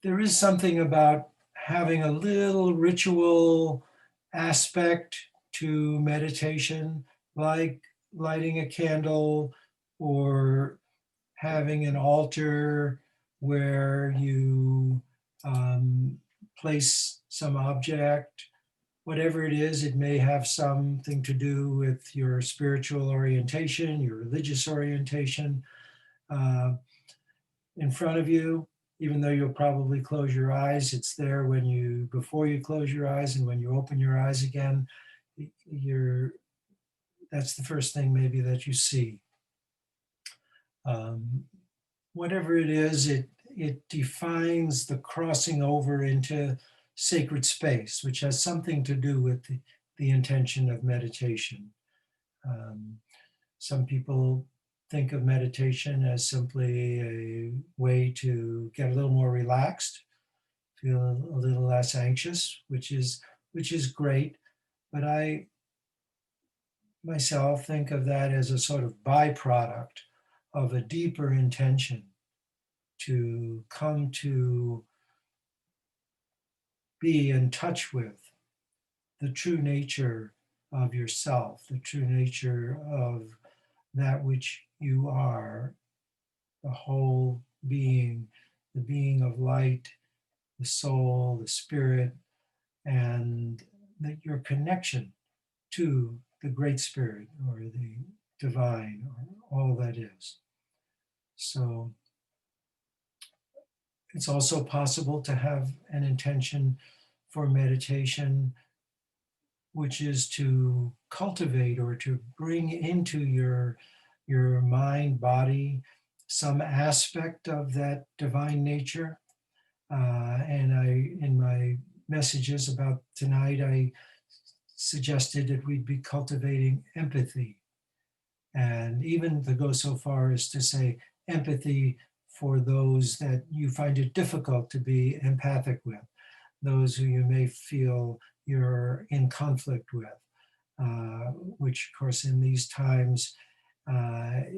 there is something about having a little ritual aspect to meditation, like lighting a candle or having an altar where you place some object, whatever it is. It may have something to do with your spiritual orientation, your religious orientation. Uh, in front of you, even though you'll probably close your eyes, it's there when you, before you close your eyes and when you open your eyes again, you're, that's the first thing maybe that you see. Um, Whatever it is, it defines the crossing over into sacred space, which has something to do with the intention of meditation. Um, some people think of meditation as simply a way to get a little more relaxed, feel a little less anxious, which is great. But I myself think of that as a sort of byproduct of a deeper intention to come to be in touch with the true nature of yourself, the true nature of that which you are, the whole being, the being of light, the soul, the spirit, and that your connection to the great spirit or the divine or all that is. So it's also possible to have an intention for meditation, which is to cultivate or to bring into your mind, body, some aspect of that divine nature. And in my messages about tonight, I suggested that we'd be cultivating empathy, and even to go so far as to say empathy for those that you find it difficult to be empathic with, those who you may feel you're in conflict with, which, of course, in these times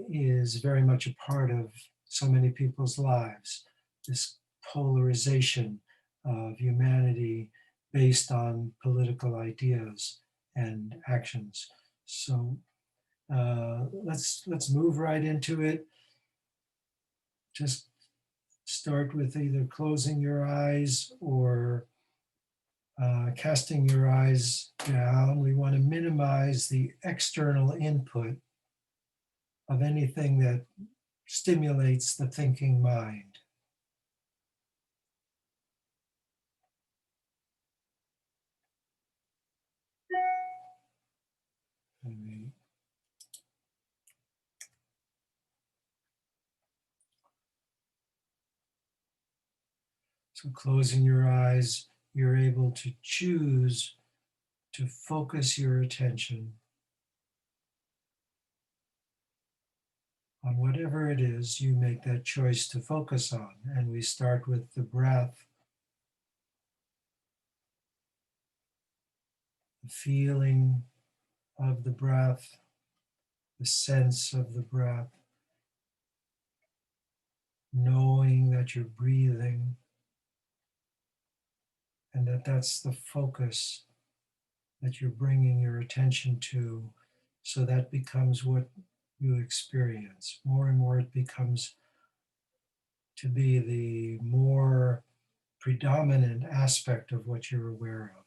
is very much a part of so many people's lives, this polarization of humanity based on political ideas and actions. So let's move right into it. Just start with either closing your eyes or casting your eyes down. We want to minimize the external input of anything that stimulates the thinking mind. So closing your eyes, you're able to choose to focus your attention on whatever it is you make that choice to focus on. And we start with the breath, the feeling of the breath, the sense of the breath, knowing that you're breathing and that that's the focus that you're bringing your attention to. So that becomes what you experience. More and more it becomes to be the more predominant aspect of what you're aware of.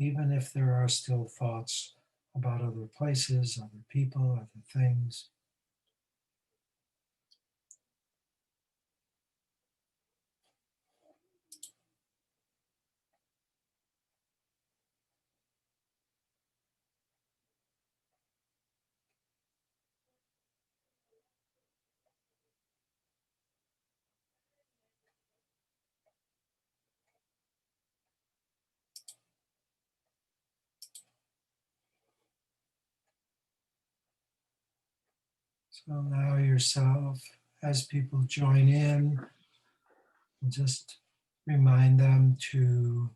Even if there are still thoughts about other places, other people, other things. So allow yourself, as people join in, just remind them to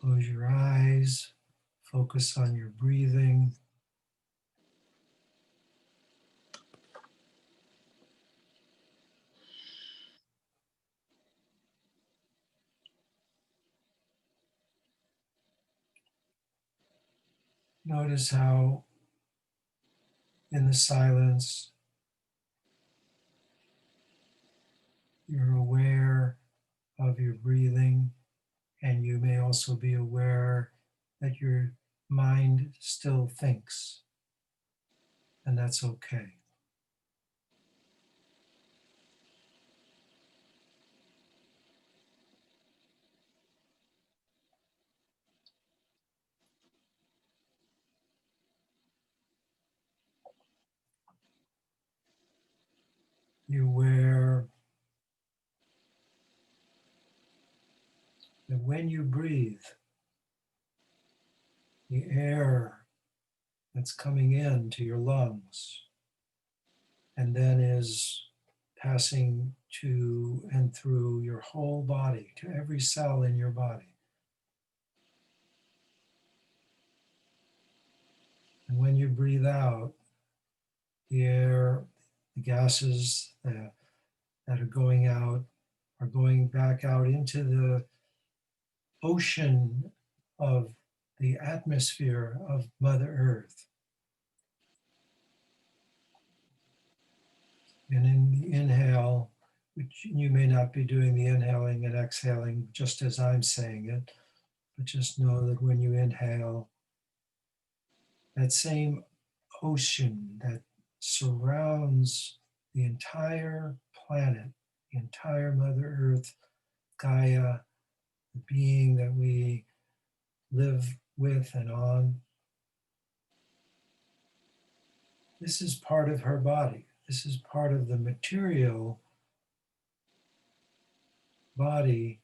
close your eyes, focus on your breathing. Notice how in the silence you're aware of your breathing, and you may also be aware that your mind still thinks, and that's okay. You're aware that when you breathe, the air that's coming into your lungs and then is passing to and through your whole body, to every cell in your body. And when you breathe out, the air, the gases that are going out are going back out into the ocean of the atmosphere of Mother Earth. And in the inhale, which you may not be doing the inhaling and exhaling just as I'm saying it, but just know that when you inhale, that same ocean that surrounds the entire planet, the entire Mother Earth, Gaia, the being that we live with and on. This is part of her body. This is part of the material body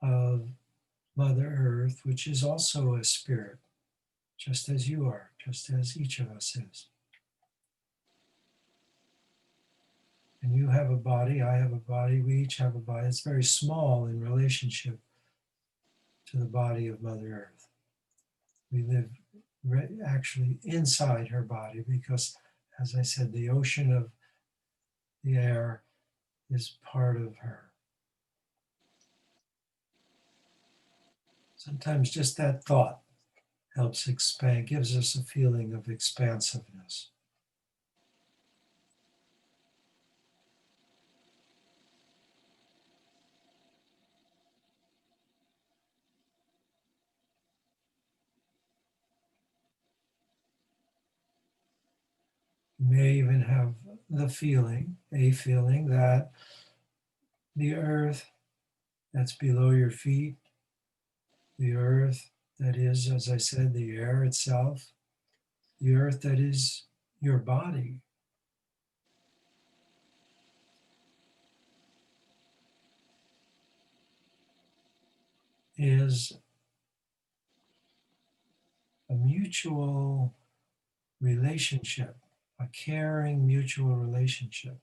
of Mother Earth, which is also a spirit, just as you are, just as each of us is. And you have a body, I have a body, we each have a body. It's very small in relationship to the body of Mother Earth. We live actually inside her body because, as I said, the ocean of the air is part of her. Sometimes just that thought helps expand, gives us a feeling of expansiveness. You may even have a feeling that the earth that's below your feet, the earth that is, as I said, the air itself, the earth that is your body, is a mutual relationship, a caring mutual relationship.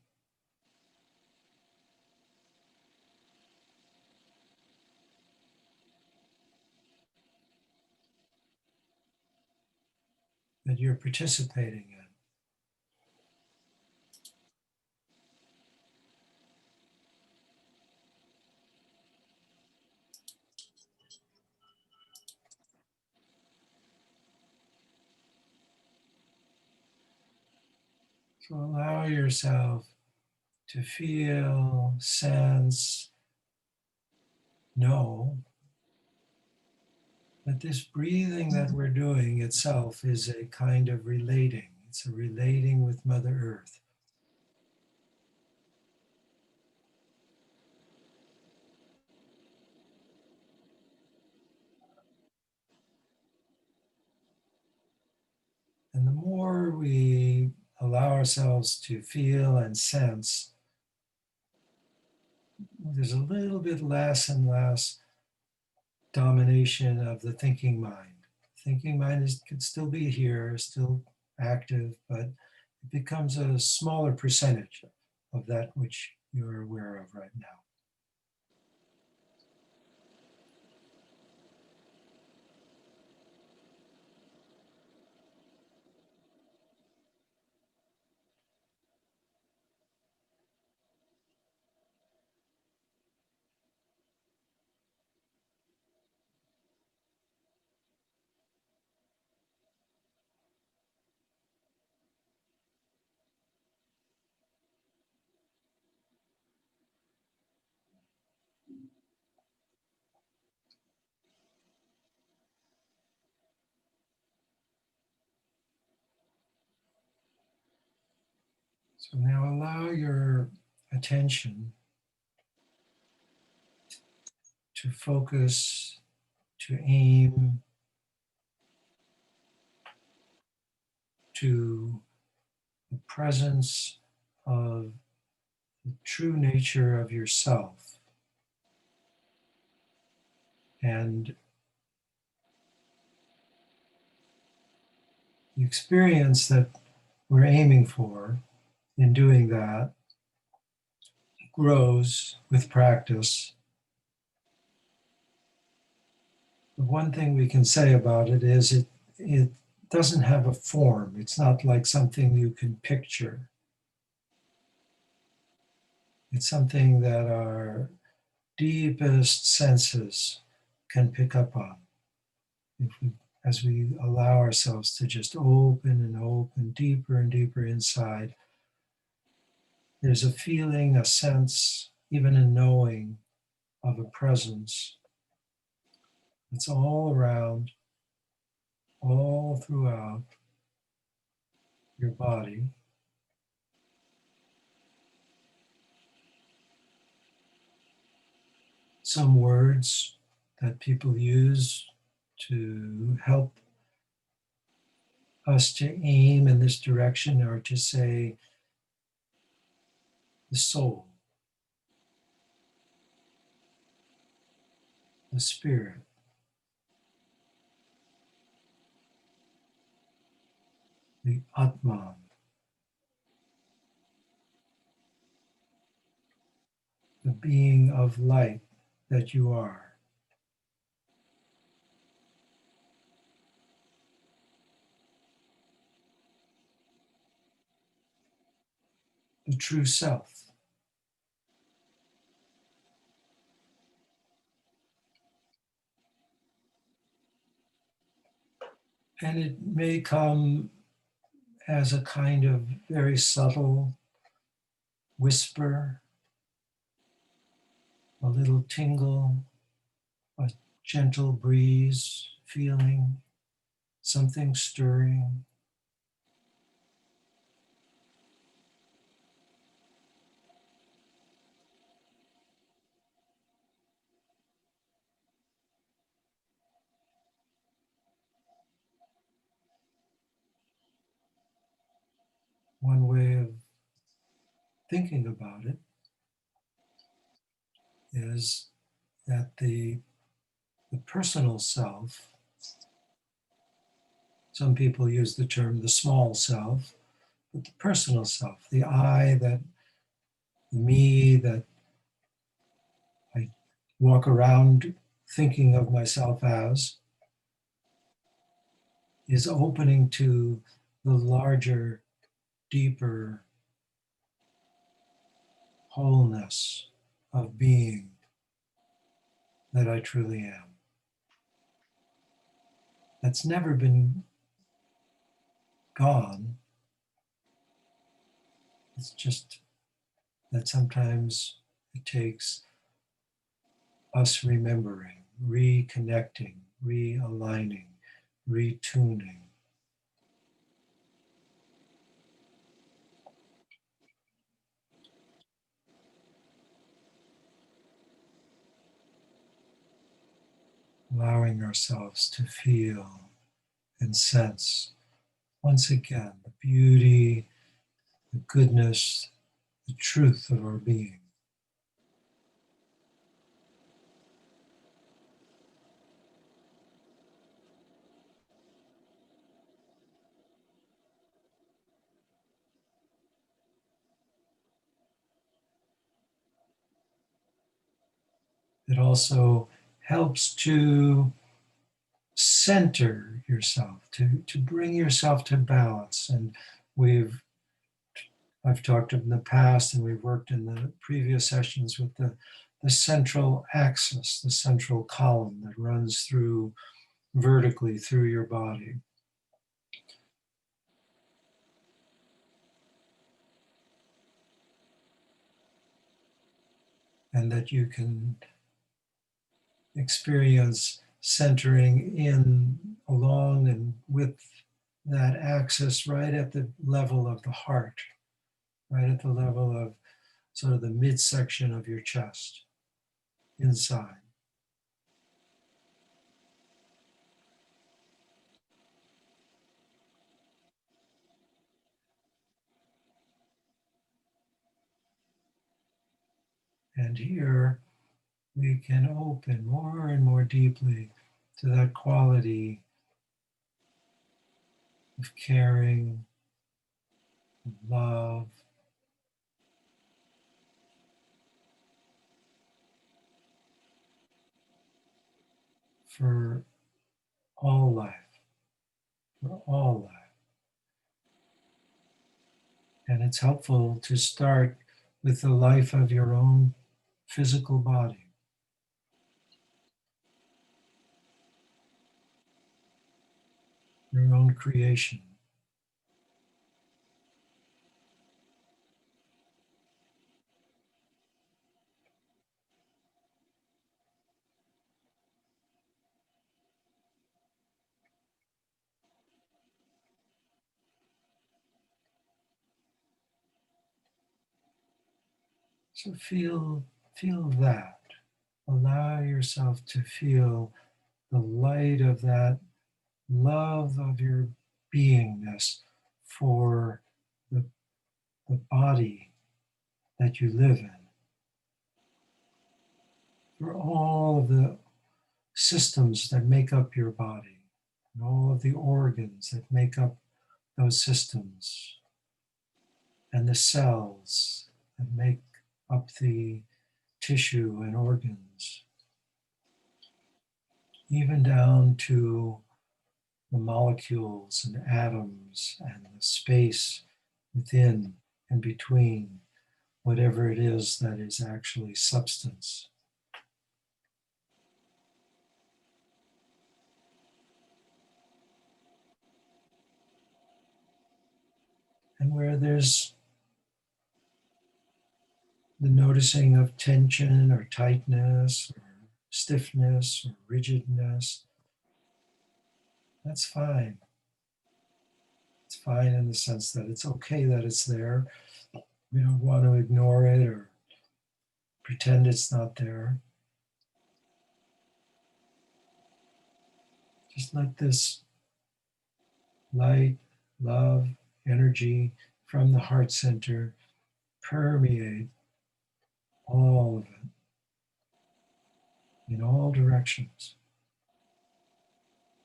That you're participating in. So allow yourself to feel, sense, know that this breathing that we're doing itself is a kind of relating. It's a relating with Mother Earth. And the more we allow ourselves to feel and sense, there's a little bit less and less domination of the thinking mind. Thinking mind could still be here, still active, but it becomes a smaller percentage of that which you're aware of right now. So now allow your attention to focus, to aim, to the presence of the true nature of yourself. And the experience that we're aiming for in doing that grows with practice. The one thing we can say about it is it doesn't have a form. It's not like something you can picture. It's something that our deepest senses can pick up on. If we, as we allow ourselves to just open and open deeper and deeper inside, there's a feeling, a sense, even a knowing of a presence that's all around, all throughout your body. Some words that people use to help us to aim in this direction are to say the soul, the spirit, the Atman, the being of light that you are, the true self. And it may come as a kind of very subtle whisper, a little tingle, a gentle breeze feeling, something stirring. One way of thinking about it is that the personal self, some people use the term the small self, but the personal self, the I, that the me that I walk around thinking of myself as, is opening to the larger, deeper wholeness of being that I truly am. That's never been gone. It's just that sometimes it takes us remembering, reconnecting, realigning, retuning. Allowing ourselves to feel and sense once again the beauty, the goodness, the truth of our being. It also helps to center yourself, to bring yourself to balance. And we've I've talked in the past, and we've worked in the previous sessions with the central axis, the central column that runs through vertically through your body. And that you can experience centering in along and with that axis right at the level of the heart. right at the level of sort of the midsection of your chest, inside. And here we can open more and more deeply to that quality of caring, of love, for all life, for all life. And it's helpful to start with the life of your own physical body, your own creation. So feel that. Allow yourself to feel the light of that love of your beingness for the, the body that you live in, for all of the systems that make up your body, and all of the organs that make up those systems, and the cells that make up the tissue and organs, even down to the molecules and atoms and the space within and between whatever it is that is actually substance. And where there's the noticing of tension or tightness or stiffness or rigidness, that's fine. It's fine in the sense that it's okay that it's there. We don't want to ignore it or pretend it's not there. Just let this light, love, energy from the heart center permeate all of it in all directions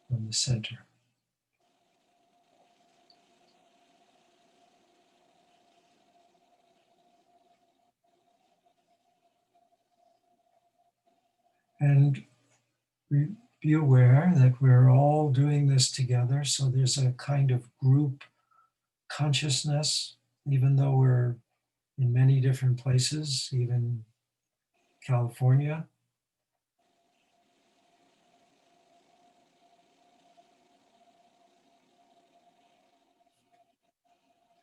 from the center. And be aware that we're all doing this together. So there's a kind of group consciousness, even though we're in many different places, even California.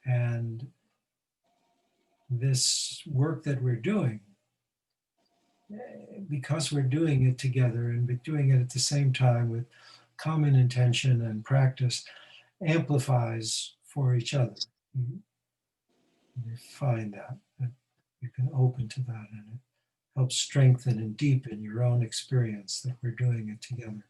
And this work that we're doing, because we're doing it together and we're doing it at the same time with common intention and practice, amplifies for each other. You find that you can open to that, and it helps strengthen and deepen your own experience that we're doing it together.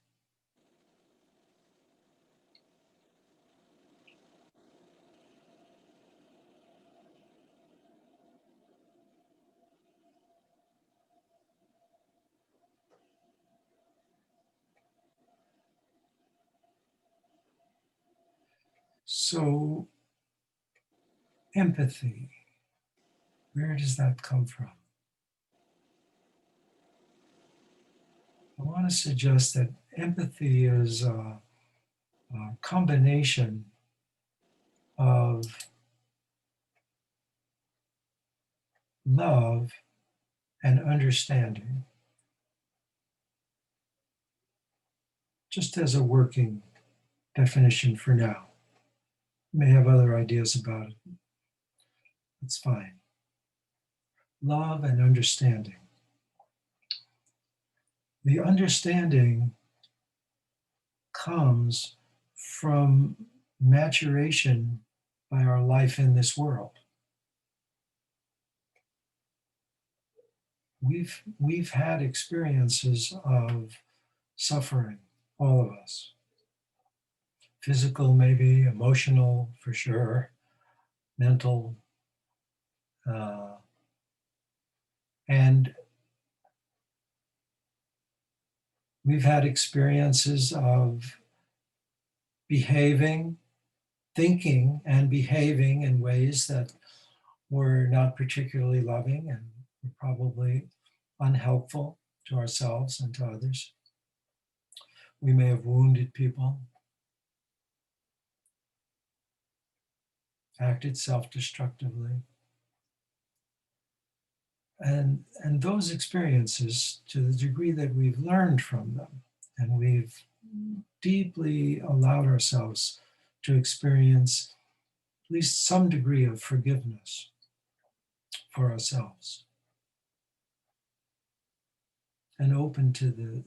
So, empathy, where does that come from? I want to suggest that empathy is a combination of love and understanding, just as a working definition for now. You may have other ideas about it. It's fine. Love and understanding. The understanding comes from maturation by our life in this world. we've had experiences of suffering, all of us. Physical, maybe, emotional, for sure, mental, uh, and we've had experiences of behaving, thinking, and behaving in ways that were not particularly loving and were probably unhelpful to ourselves and to others. We may have wounded people, acted self-destructively. And those experiences, to the degree that we've learned from them and we've deeply allowed ourselves to experience at least some degree of forgiveness for ourselves and open to the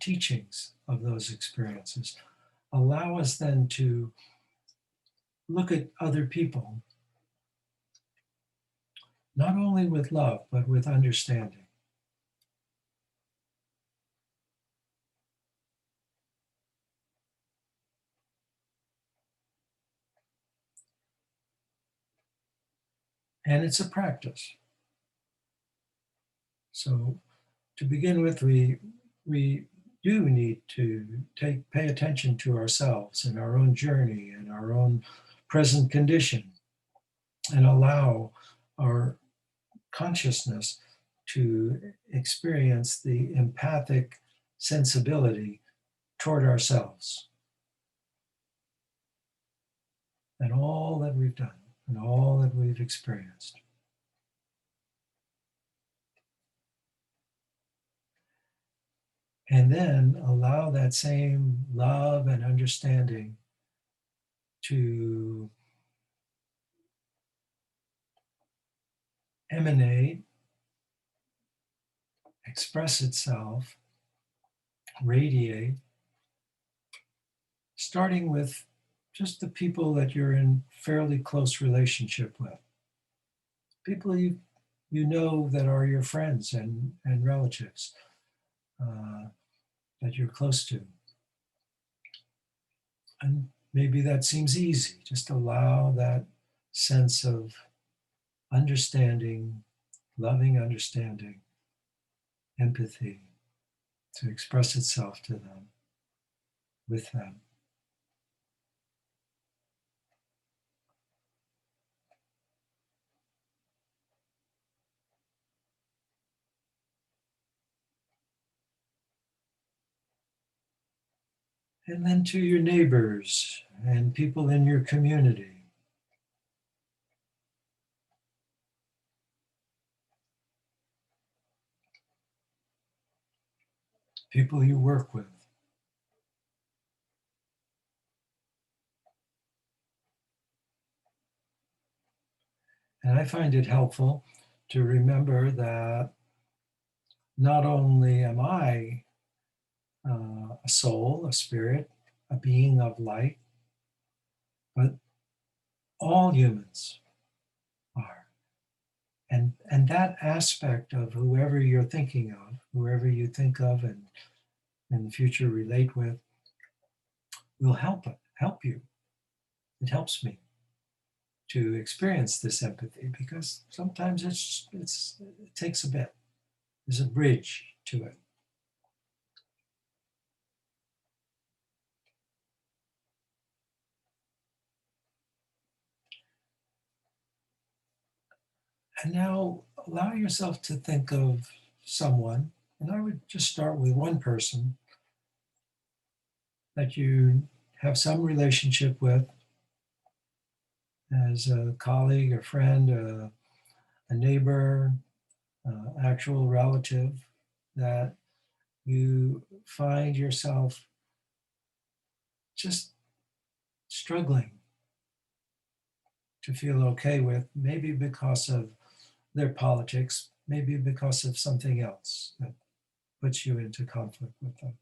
teachings of those experiences, allow us then to look at other people, not only with love, but with understanding. And it's a practice. So to begin with, we do need to pay attention to ourselves and our own journey and our own present condition and allow our consciousness to experience the empathic sensibility toward ourselves and all that we've done and all that we've experienced. And then allow that same love and understanding to emanate, express itself, radiate, starting with just the people that you're in fairly close relationship with. People you know that are your friends and relatives that you're close to. And maybe that seems easy. Just allow that sense of understanding, loving understanding, empathy to express itself to them, with them. And then to your neighbors and people in your community. People you work with. And I find it helpful to remember that not only am I a soul, a spirit, a being of light, but all humans are. And that aspect of whoever you're thinking of, whoever you think of and in the future relate with, will help you. It helps me to experience this empathy because sometimes it takes a bit. There's a bridge to it. And now allow yourself to think of someone, and I would just start with one person that you have some relationship with as a colleague, a friend, a neighbor, actual relative, that you find yourself just struggling to feel okay with, maybe because of their politics, maybe because of something else that puts you into conflict with them.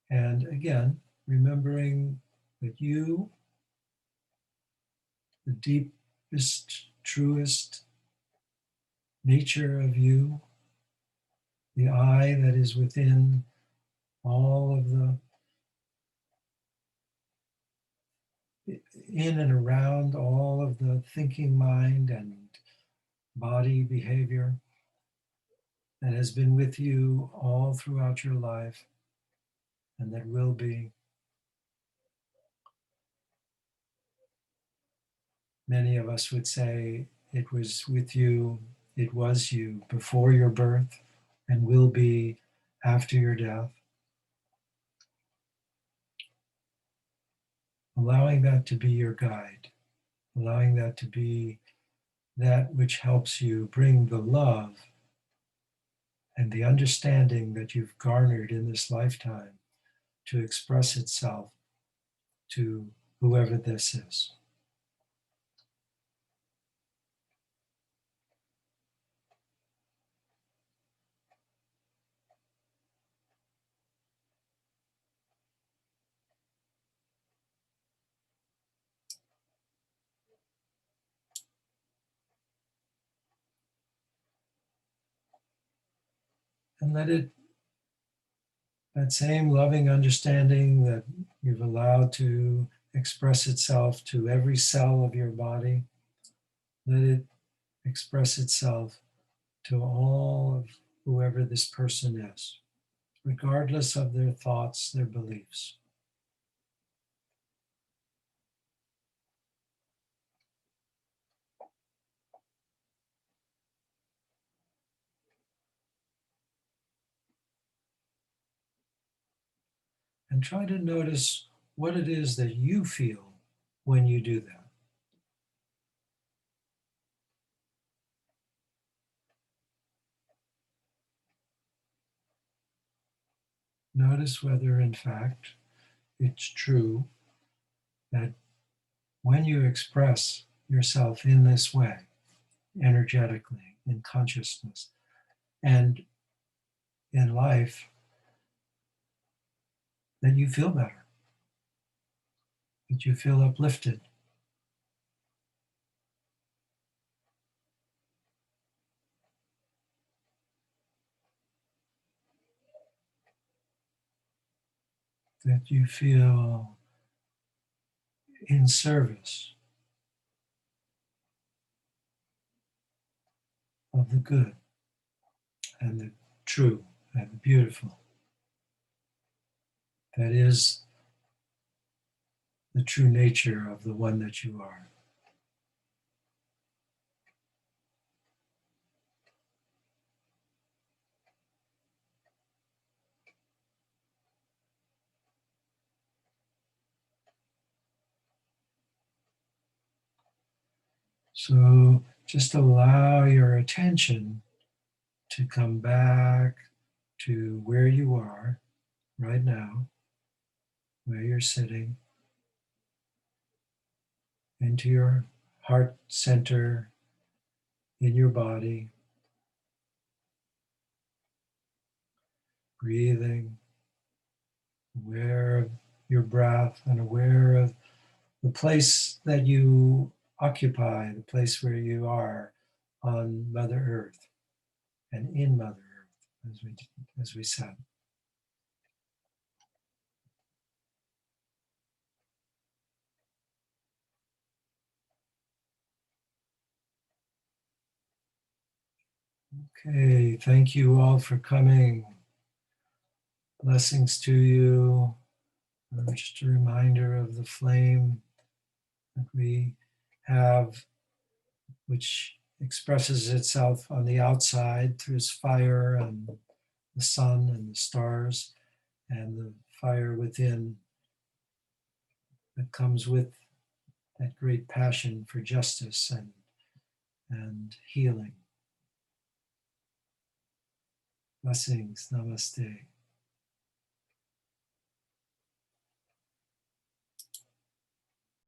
And again, remembering that you the deepest, truest nature of you, the I that is within all of the, in and around all of the thinking mind and body behavior that has been with you all throughout your life and that will be. Many of us would say it was with you, it was you before your birth and will be after your death. Allowing that to be your guide, allowing that to be that which helps you bring the love and the understanding that you've garnered in this lifetime to express itself to whoever this is. And let it, that same loving understanding that you've allowed to express itself to every cell of your body, let it express itself to all of whoever this person is, regardless of their thoughts, their beliefs. And try to notice what it is that you feel when you do that. Notice whether, in fact, it's true that when you express yourself in this way, energetically, in consciousness, and in life, that you feel better, that you feel uplifted, that you feel in service of the good and the true and the beautiful. That is the true nature of the one that you are. So just allow your attention to come back to where you are right now, where you're sitting, into your heart center in your body, breathing, aware of your breath and aware of the place that you occupy, the place where you are on Mother Earth and in Mother Earth, as we said. Okay, thank you all for coming. Blessings to you. Just a reminder of the flame that we have, which expresses itself on the outside through its fire and the sun and the stars, and the fire within that comes with that great passion for justice and healing. Blessings. Namaste.